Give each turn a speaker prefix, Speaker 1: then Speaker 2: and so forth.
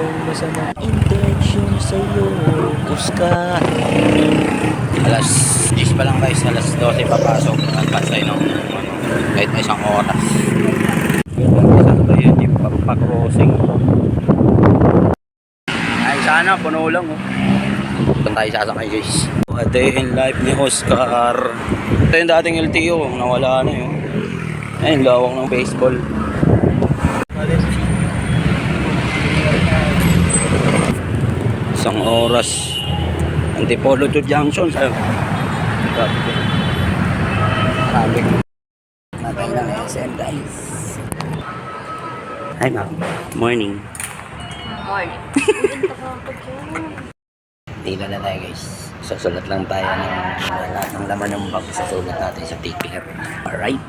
Speaker 1: akong masamang intensyon sa'yo, Oscar.
Speaker 2: Alas 10 pa lang guys, alas 12 papasok at pansay ng kahit na isang oras. Isa ba yun yung pag-crossing? Ay sana, puno lang oh. Doon tayo sasakay guys. A day in life ni Oscar. Ito yung dating LTO, nawala na yun. Ayun, lawak ng baseball. Isang oras. Antipolo to Junction sa'yo. Traffic. Natay lang SM guys. Hi ma'am. Morning.
Speaker 3: Morning.
Speaker 2: Tila na tayo guys. Susulat lang tayo ng lahat ng laman ng bag. Susulat natin sa ticker. Alright.